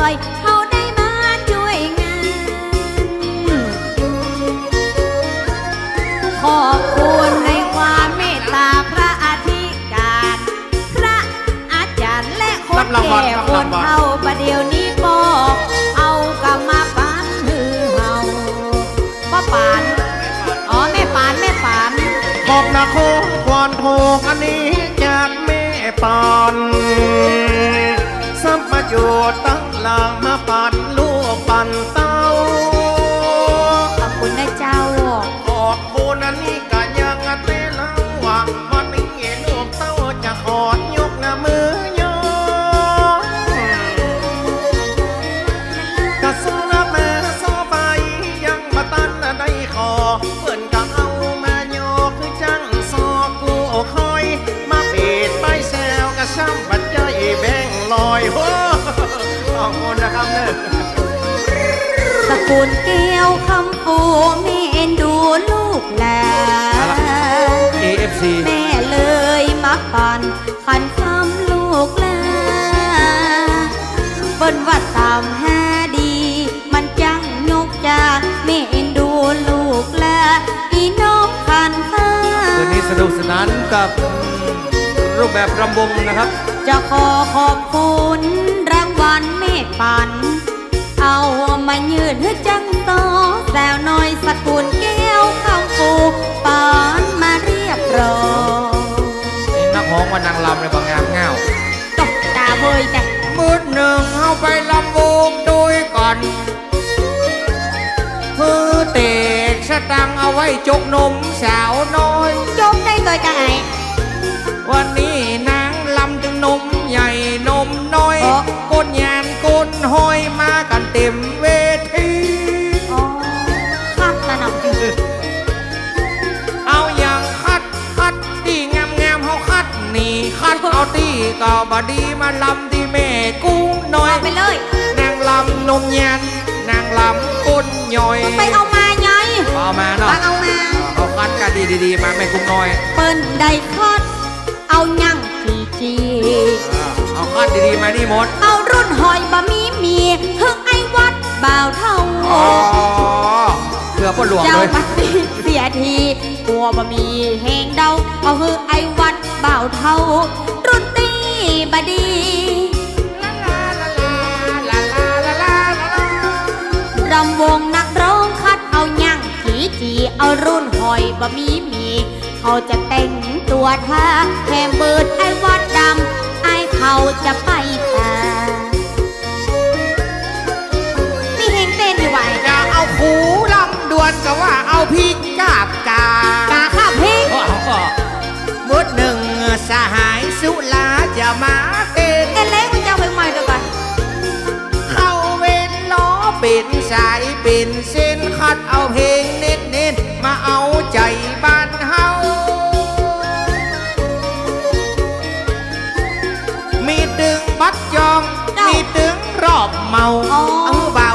อยเขาได้มาช่วยงานขอบคุณในความเมตตาพระอธิการพระอาจารย์และคนแก่คนเฒ่าประเดี๋ยวนี้บอกเอากำมาปานหือเฮาป้าปานอ๋อแม่ปานบอกนะโคควรถูกอันนี้จากแม่ปานสัมปยุตตั้งหลังมาปั่นลูกปั่นเต้าขอบคุณนะเจ้าขอบคุณอันนี้ก็ยังเต้เล่าว่าวันนี้ลูกเต้าจะขอยกมือยอกระสู้นะแม่สู้ไปยังมาตันได้ขอเปิ่นก็เอามายกคือจังซอกูคอยมาปิดใบแซวกระช้ำบัดใจแบ่งลอยโอ้ขอบคุณนะครับเนี่ยสกุลแก้วคำปูแม่เอ็นดูลูกแล AFC แม่เลยมาปั่นขันคำลูกแลเปิ้นว่าตามหาดีมันจังยกจากแม่เอ็นดูลูกแลอีน้องขันข้าคืนนี้สนุกสนานกับรูปแบบรำวงนะครับจะขอขอบคุณรางวัลแม่ปั่นเอามายืนให้จังต่อแซวน้อยสกุลแก้วคำปูปานมาเรียบร้อยนักฮ้องว่านางลำในบางงามเงาตกตาเบยแต่มืดหนึ่งเอาไปลำวงด้วยกันเพื่อเตะสตังเอาไว้จกนมสาวน้อยจกได้ตัวกายวันนี้นางลำถึงนมใหญ่นมน้อยก้นยานก้นห้อยมากันเต็มเวทีคัดระดับเอาอย่างคัดที่งามเขาคัดนี่คัดเอาตีก็บดีมาลำที่แม่กุ้งน้อยไปเลยนางลำนมยันนางลำก้นย่อยไปเอามาไงเอามาเนาะเอามาเขาคัดกันดีมาแม่กุ้งน้อยเปิ้นได้คัดเอายั่งจีเอาคัดดีมานี่หมดเอารุ่นหอยบะมีฮึกไอ้วัดบ่าวเท่าเพื่อพ่อหลวงเลยเจ้าบัดนี้เสียทีกลัวบะมีแหงเดาเอาฮึกไอ้วัดบ่าวเท่ารุ่นตีบดีรำวงนักร้องคัดเอายั่งจีเอารุ่นหอยบะมีเขาจะแต่งตัวท่าแถมเบิดไอ้วัดดำไอ้เขาจะไปตามีเฮงเต้นอยู่ไหวจะเอาหูลำดวนก็ว่าเอาพี่กาบกาข้าพี่มุดหนึ่งสหายสุลาจะมาเต้นเล็กมันจะเอาเพลงใหม่ด้วยกันเข้าเวนล้อเป็นสายเป็นเส้นคัดเอาเพลงเน้นมาเอาใจบ้านเฮามีตึงบัดจองมีตึงรอบเมาเบา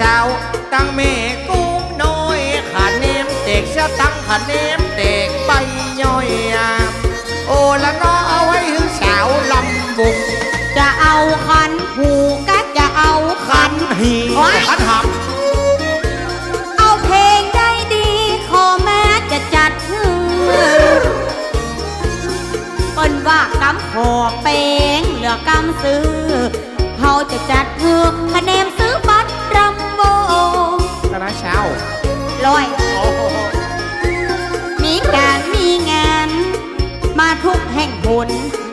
สาวตั้งเมกุ้งน้อยขาเนมเตกสะตั้งขาเนมเตกไปย่อยโอละน้อเอาไว้สาวลำบุกจะเอาขันหูก็จะเอาขันหีขันหักเอาเพลงได้ดีขอแม้จะจัดเปิ้นว่ากำขอเพลงเหลือกำซื้อเขาจะจัดคะแนนซื้อบัตรรำวงคณะเช้าลอยมีการมีงานมาทุกแห่งหน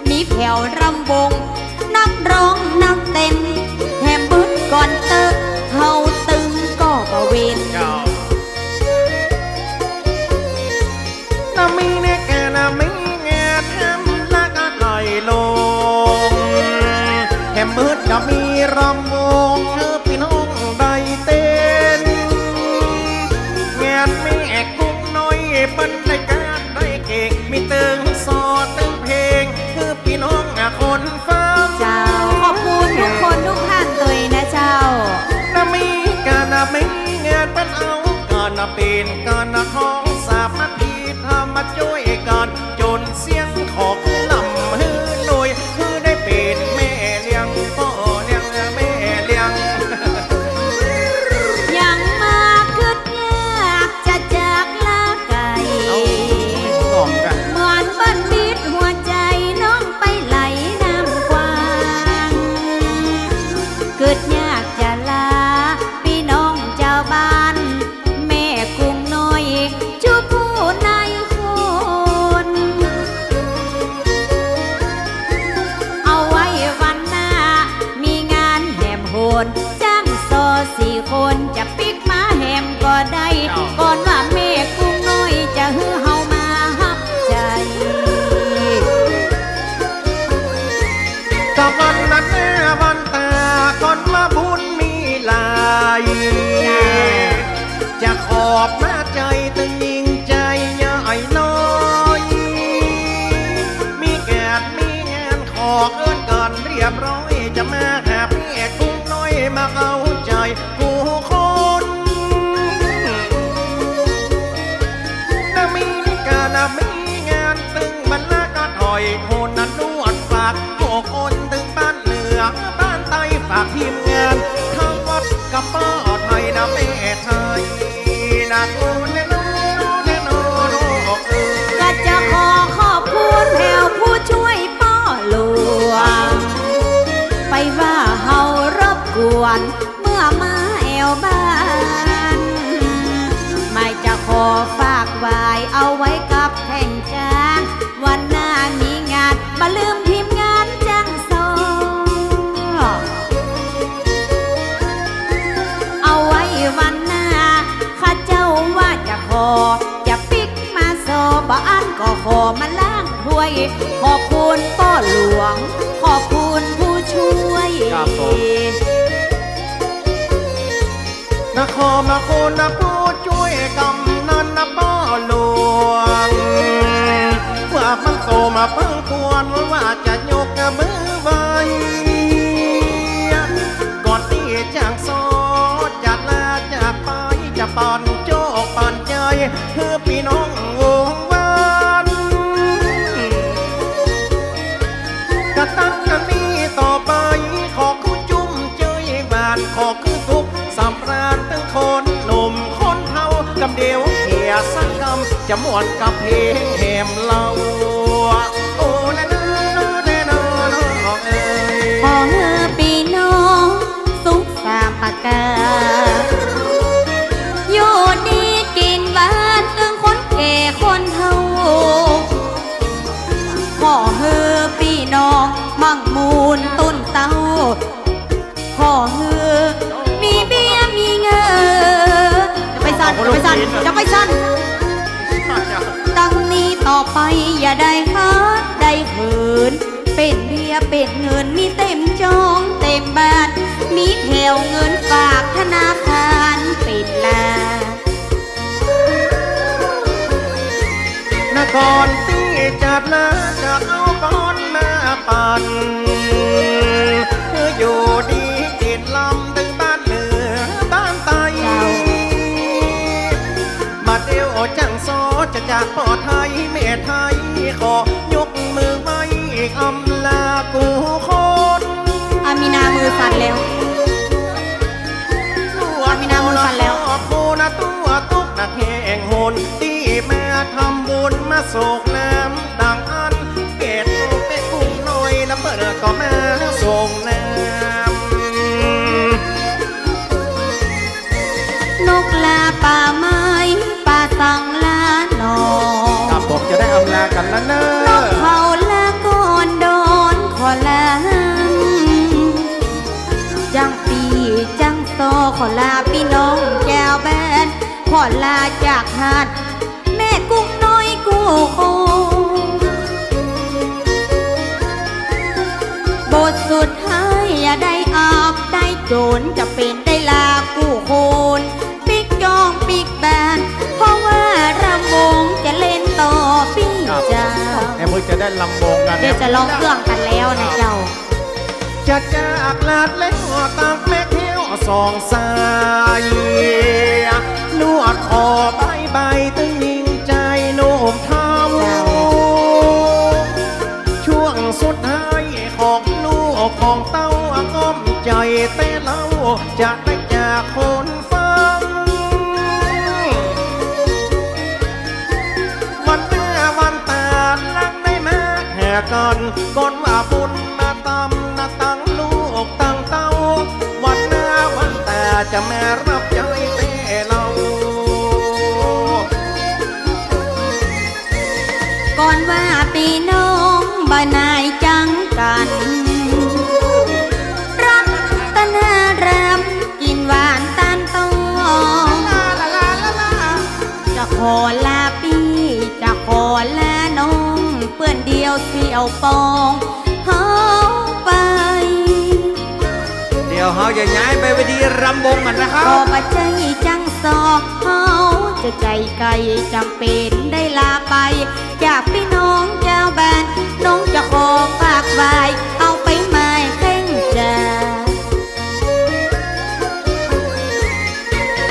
มีแผ่วรำวงนักร้องนักเต้นแถมบึ้ดก่อนเตอะเขาตึงก็บะเวนน้ำมีเนี่ยแกน้ำมีเงี้ยแถมละก็ลอยลงแถมบึ้ดก็มีรำวงพี่น้องได้เต้นงานแม่กุ้งน้อยเป็นรายการได้เก่งมีตึงซอตึงเพลงคือพี่น้องคนฟังเจ้าขอบคุณทุกคนทุกท่านตัวนะเจ้าน้ำมีการน้ำมีงานเป็นเอาการน้ำเป็นการน้ำท้องสามัคคีทำมาช่วยกันจนเสียงของลำฮือหน่วยคือได้เป็นแม่เลี้ยงพ่อเลี้ยงแม่ อกวันนั้นแน่วันตาก่อนมาบุญมีลายจะขอบหน้าใจตึงยิงใจใหญ่น้อยมีแกดมีงานขอเอิ้นกันเรียบร้อยจะมาหาพี่กุ้งน้อยมาเอาใจกูคนน่ามีการน่ามีงานตึงบรรลาก็ถอยโหนนั้นนวดฝากโอ้คนตึงบ้านเหนือบ้านใต้ฝากทีมงานทั้งวัดกับป้าไทยนะแม่ไทยนะกูแน่นอนแน่นอนก็จะขอขอบคุณแถวผู้ช่วยป้อหลวงไปว่าเฮารบกวนเมื่อมาแอวบ้านไม่จะขอฝากไว้เอาไว้กับแข่งจ้างวันหน้ามีงานมาลืมทีมงานจ้างซอเอาไว้วันหน้าข้าเจ้าว่าจะขอจะปิกมาโซบ้านก็ขอมาล้างถ้วยขอบคุณป้อหลวงขอบคุณผู้ช่วยนะขอมาคุณนะผู้ช่วยกำนันนะป้อหลวงว่ามันโตมาเพิ่งควรว่าจะยกมือไว้ก่อนที่จางโซจะลาจากไปจะปั่นโจกปั่นใจเพื่อพี่น้องวงวันกระตักกันนี้ต่อไปขอคุณจุ่มเจยบ้านขอคือทุกสำราญตั้งคนหนุ่มคนเฮากำเดียวเขียสักกำจะม่วนกับเพลงแหมเล่าโอ้ละนอละนอเอ้ยขอเมื่อปีน้องสุขสามปากกาอยู่ดีกินบ้านตึงคนแก่คนเฒ่าขอเมื่อปีน้องมั่งมูลต้นเต้าขอเมื่อมีเบี้ยมีเงินจะไปสั่นจะไปสั่นจะไปสั่นตั้งนี้ต่อไปอย่าได้หาได้ขืนเป็นเบี้ยเป็นเงินมีเต็มจองเต็มบ้านมีแถวเงินฝากธนาคารเป็นลานครตีจัดนะจะเอาบอลมาปั่นอยู่ดีติดลำตึงบ้านเหนือบ้านใต้มาเดียวจังโซจะจากปอไทยเมไทยขอยกมือไว้อำลากูคนอามีนามือสั่นแล้วอามีนามือสั่นแล้วกูนะตัวตุกนักแห่งหนที่แม่ทำบุญมาโศกน้ำดังอันเกตเป็ดกุ้งน้อยแล้วเปิดก็มาส่งน้นกลาป่าไม้ป่าสังลาหนอกับผมจะได้อำลากันแล้วเนอะนกเขาลาก่อนโดนขอลาจังปีจังโซขอลาพี่น้องแก้วแบนขอลาจากหาดแม่กุ้งน้อยกูโคบทสุดท้ายอย่าได้อาบได้โจรจะเป็นได้ลากูโคนปิกจองปิกแบนเพราะว่ารำวงจะเล่นต่อพี่เจ้าแม่เพิ่งจะได้ลำวงกันเดี๋ยวจะลองเครื่องกันแล้วนะเจ้าจะจากลาดเล็กตักแม่เที่ยวสองสายนวดคอใบตึงยิงใจโน้มเท้าช่วงสุดท้ายของลูกของเต้าก้มใจเต้เล่าจะได้จากคนฟังวันหน้าวันตาลังได้มาแห่กันก่อนว่าบุญมาตำนาตั้งลูกตั้งเต้าวันหน้าวันตาจะแม่รับใจเต้เล่าก่อนว่าปีน้องบ่นายจังกันรัตนารำกินหวานตานตองจะขอลาปีจะขอลาน้องเปื้อนเดียวเสี่ยวปองเฮาไป ดี๋ยวเขาจะย้ายไปเวทีรำวงกันนะครับ ก็ปัจจัยจังสอกเขาจะใจไกลจำเป็นได้ลาไปจากพี่น้องเจ้าบ้านน้องจะขอฝากไว้เอาไปหมายเข่งจ่า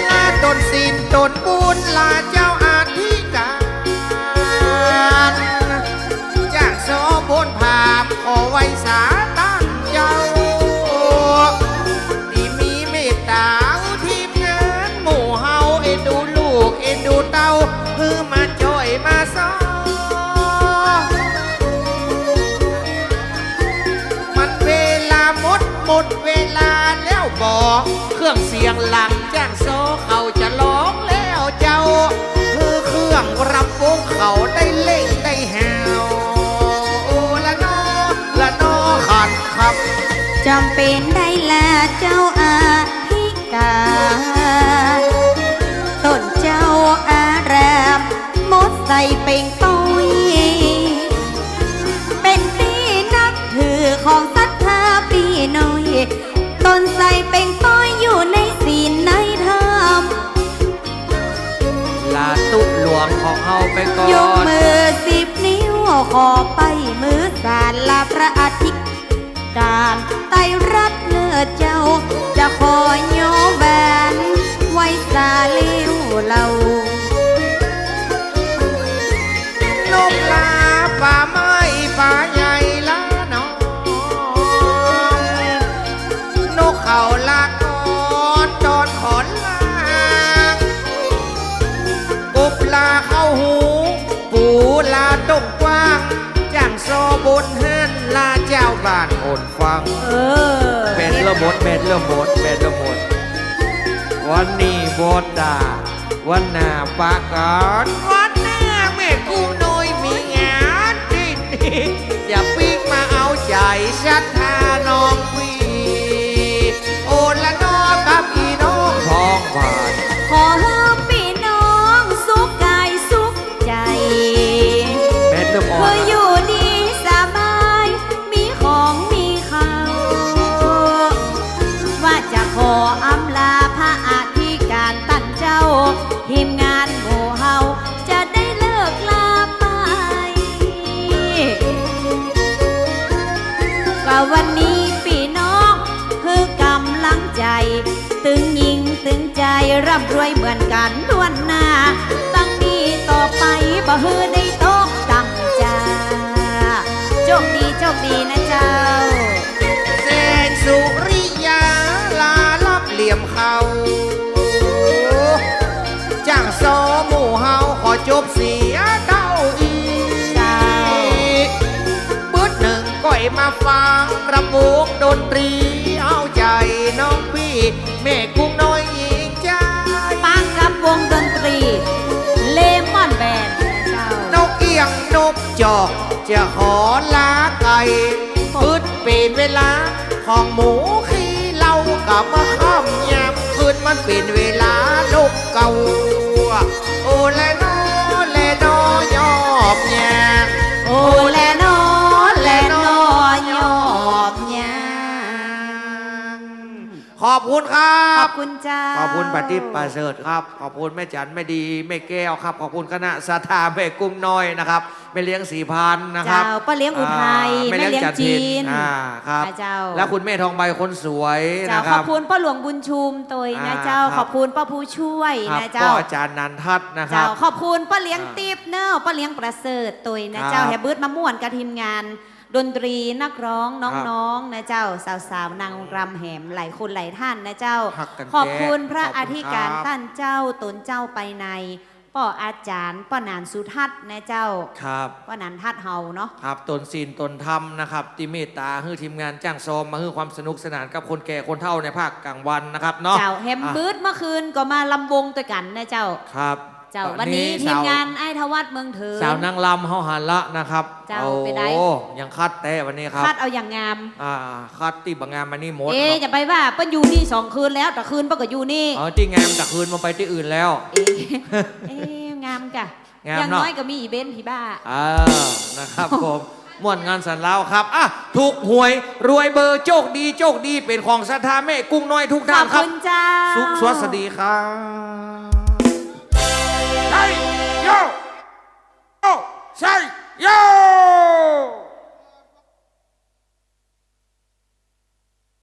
ลาต้นศีลต้นบุญลาเจ้าอาธิการจากโสบนภาพขอไว้สาตั้งเจ้าที่มีเมตตาทีมงานหมู่เฮาเอ็นดูลูกเอ็นดูเต้าเพื่อมาจ่อยมาสอมันเวลาหมดเวลาแล้วบอกเครื่องเสียงหลังจ้างโซเขาจะร้องแล้วเจ้าคือเครื่องรับวงเขาได้เล่งได้แหวโอ้ละนอขันครับ จำเป็นได้ละเจ้าอาธิการต้นเจ้าอารามมดใส่เป่งตุยเป็นปีนับถือของศรัทธาปีน้อยต้นใส่เป่งต้อยอยู่ในศีลในธรรม ลาตุหลวงของเฮาไปก่อน ยกมือ10 นิ้วขอไปมือสารลาพระอาทิตย์การไตรรัตน์เลือเจ้า จะขอโยแบนไว้สาเลี้ยวเรา นกลาป่าไม้ป่าใหญ่ละน้องนกเขาลากอนจอนขอนลางกบลาเข้าหูปูลาดงกว้างจ้างโซบนเฮือนลาเจ้าบ้านโอนฟังแบนละหมดวันนี้บดดาวันหน้าปากกันวันหน้าแม่กูน้อยมีงานดินอย่าปิ้งมาเอาใจชัดทาน้องพี่โอละนอกับอีน้องทองหวาน ขอให้พี่น้องสุขกายสุขใจ แม่เริ่มอ่อ เพื่ น ออยู่ดีสบายมีของมีเขาว่าจะขออำลาพระอาธิการตั้งเจ้าทีมงานหมู่เฮาจะได้เลิกลาไปก็วันนี้พี่น้องคือกำลังใจ ตึงยิงตึงใจร่ำรวยเหมือนกันล้วนหน้าตั้งนี้ต่อไปบ่ฮือได้ตกต่ำจ้าโชคดีนะเจ้า แสงสุริยาลาลับเหลี่ยมเขาจ้างโซหมู่เฮาขอจบเสียเก้าอีบึดหนึ่งก้อยมาฟังรำวงดนตรีเอาใจน้องพี่แม่กุ้งน้อยหญิงใจ ปังกับวงดนตรีเลมอนแบนด์นะเจ้าน กเอียงนกจอกจะขอลาไก่พืดเป็นเวลาของหมูขี้เหล้ากับมาข้ามยามคืนมันเป็นเวลานกเก่าโอแลนอยอบแยง โอ้แลนอหยอบยาง ขอบคุณครั ขอ บบ คุณเจ้า ขอบคุณปฏิปประเสริฐครับ ขอบคุณแม่จันแม่ดีแม่แก้วครับ ขอบคุณคณะสถาแม่กุ้งน้อยนะครับแม่เลี้ยง4,000นะครับ เจ้าป้าเลี้ยงอุทัย แม่ แม่เลี้ยง จัน จี เพ็ญ น ครับ เจ้า แล้วคุณแม่ทองใบคนสวย เจ้า นะค ข รั อ บบ คุณป้าหลวงบุญชุมตัวนะเจ้า ครับ ขอบคุณป้าผู้ช่วย ครับ นะ ก็ เจ้า อาจารย์นันทัศน์นะครั เจ้า บ ขอบคุณป้าเลี้ยงติ๊บเนอะป้าเลี้ยงประเสริฐตัวนะเจ้า ครับ แฮบเบิร์ดมะม่วนกับทีมงาน ดนตรีนักร้องน้องๆนะเจ้าสาวๆนางรำแหมหลายคนหลายท่านนะเจ้า ฮักกัน ขอบคุณพระ ขอบคุณ อธิการ ครับ ท่านเจ้าตนเจ้าไปในป้ออาจารย์ป้านานสุทัศน์นะเจ้า ครับ ป้านานทัดเฮาเนาะ ครับตนศีลตนธรรมนะครับที่เมตตาให้ทีมงานจ้างซอมมาให้ความสนุกสนานกับคนแก่คนเฒ่าในภาคกลางวันนะครับเนาะ เจ้าแฮมเบิร์ดเมื่อคืนก็มาลำวงตัวกันนะเจ้า ครับ เจ้า ตอ วันนี้ทีม สว งานไอ้ทวัดเมืองเถิน สาวนางลำเฮาหันละนะครับ เจ้าไปไหน โอ้ยังคัดแต่วันนี้ครับ คาดเอาอย่างงาม คัดที่บางงานมานี่หมด เอ๊ะ ครับ จะไปว่าเปิ้นอยู่นี่2 คืนแล้วแต่คืนเปิ้นก็อยู่นี่ ที่งานจากคืนมาไปที่อื่นแล้ว เอ๊ะเอ๊ะงามกะ งาม อย่าง เนาะ น้อยก็มีอีเวนต์พี่บ้า นะครับผม ม่วนงานสันลาวครับอ่ะถูกหวยรวยเบอร์โชคดีเป็นของศรัทธาแม่กุ้งน้อยทุก ข ท่า อน บ ครับ คุณเจ้า สุขสวัสดีครับ